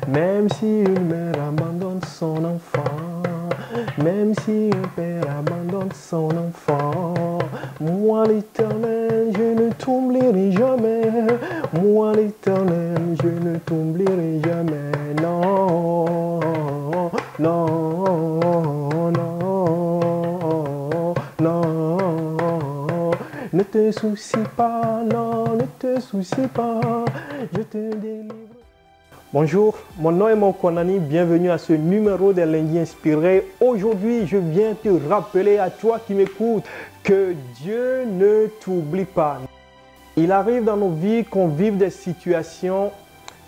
Même si une mère abandonne son enfant, même si un père abandonne son enfant, moi l'Éternel, je ne t'oublierai jamais. Moi l'Éternel, je ne t'oublierai jamais. Non, non, non, non. Ne te soucie pas, non, ne te soucie pas, je te délivre. Bonjour, mon nom est Mokonani, bienvenue à ce numéro des Lundis Inspirés. Aujourd'hui, je viens te rappeler à toi qui m'écoutes que Dieu ne t'oublie pas. Il arrive dans nos vies qu'on vive des situations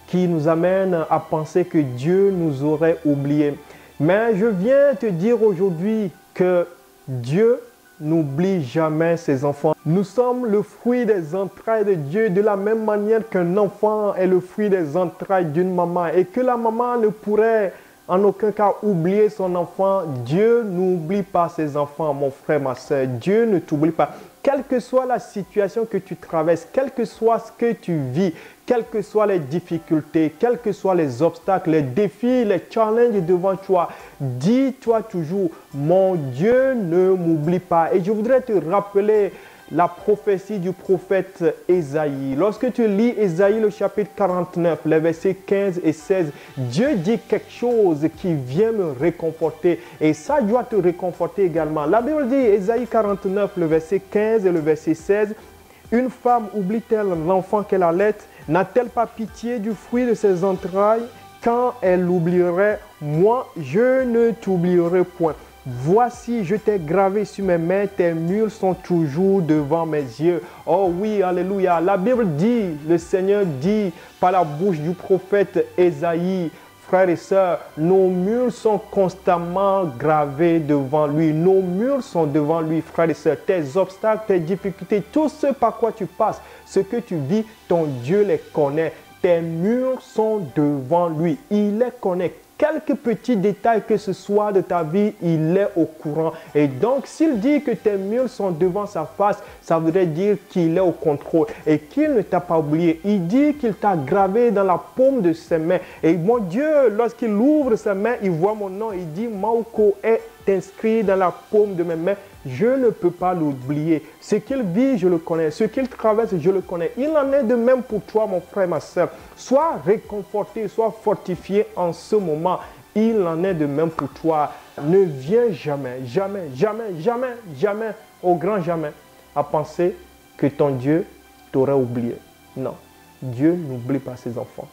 qui nous amènent à penser que Dieu nous aurait oubliés. Mais je viens te dire aujourd'hui que Dieu n'oublie jamais ses enfants. Nous sommes le fruit des entrailles de Dieu de la même manière qu'un enfant est le fruit des entrailles d'une maman et que la maman ne pourrait en aucun cas oublier son enfant. Dieu n'oublie pas ses enfants, mon frère, ma soeur. Dieu ne t'oublie pas. Quelle que soit la situation que tu traverses, quel que soit ce que tu vis, quelles que soient les difficultés, quels que soient les obstacles, les défis, les challenges devant toi, dis-toi toujours, mon Dieu ne m'oublie pas. Et je voudrais te rappeler la prophétie du prophète Ésaïe. Lorsque tu lis Ésaïe, le chapitre 49, les versets 15 et 16, Dieu dit quelque chose qui vient me réconforter. Et ça doit te réconforter également. La Bible dit, Ésaïe 49, le verset 15 et le verset 16, « Une femme oublie-t-elle l'enfant qu'elle allait? N'a-t-elle pas pitié du fruit de ses entrailles? Quand elle l'oublierait, moi, je ne t'oublierai point. Voici, je t'ai gravé sur mes mains, tes murs sont toujours devant mes yeux. » Oh oui, alléluia. La Bible dit, le Seigneur dit par la bouche du prophète Ésaïe, frères et sœurs, nos murs sont constamment gravés devant lui. Nos murs sont devant lui, frères et sœurs. Tes obstacles, tes difficultés, tout ce par quoi tu passes, ce que tu vis, ton Dieu les connaît. Tes murs sont devant lui. Il les connaît. Quelques petits détails que ce soit de ta vie, il est au courant. Et donc, s'il dit que tes murs sont devant sa face, ça voudrait dire qu'il est au contrôle et qu'il ne t'a pas oublié. Il dit qu'il t'a gravé dans la paume de ses mains. Et mon Dieu, lorsqu'il ouvre ses mains, il voit mon nom. Il dit, Mauko est inscrit dans la paume de mes mains. Je ne peux pas l'oublier. Ce qu'il vit, je le connais. Ce qu'il traverse, je le connais. Il en est de même pour toi, mon frère, ma soeur. Sois réconforté, sois fortifié en ce moment. Il en est de même pour toi. Ne viens jamais, jamais, jamais, jamais, jamais, au grand jamais, à penser que ton Dieu t'aurait oublié. Non, Dieu n'oublie pas ses enfants.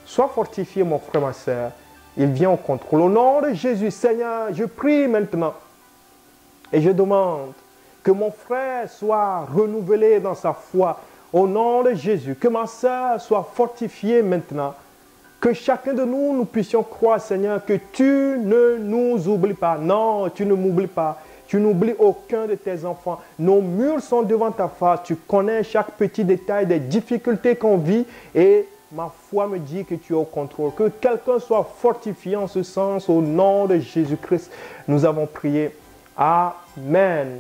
Sois fortifié, mon frère, ma soeur. Il vient au contrôle. Au nom de Jésus, Seigneur, je prie maintenant. Et je demande que mon frère soit renouvelé dans sa foi au nom de Jésus. Que ma soeur soit fortifiée maintenant. Que chacun de nous, nous puissions croire, Seigneur, que tu ne nous oublies pas. Non, tu ne m'oublies pas. Tu n'oublies aucun de tes enfants. Nos murs sont devant ta face. Tu connais chaque petit détail des difficultés qu'on vit et ma foi me dit que tu es au contrôle. Que quelqu'un soit fortifié en ce sens au nom de Jésus-Christ. Nous avons prié. Amen.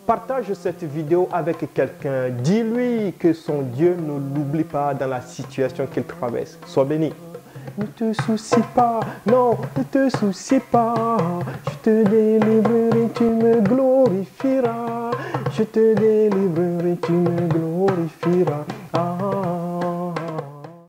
Partage cette vidéo avec quelqu'un. Dis-lui que son Dieu ne l'oublie pas dans la situation qu'il traverse. Sois béni. Ne te soucie pas, non, ne te soucie pas. Je te délivrerai, tu me glorifieras. Je te délivrerai, tu me glorifieras.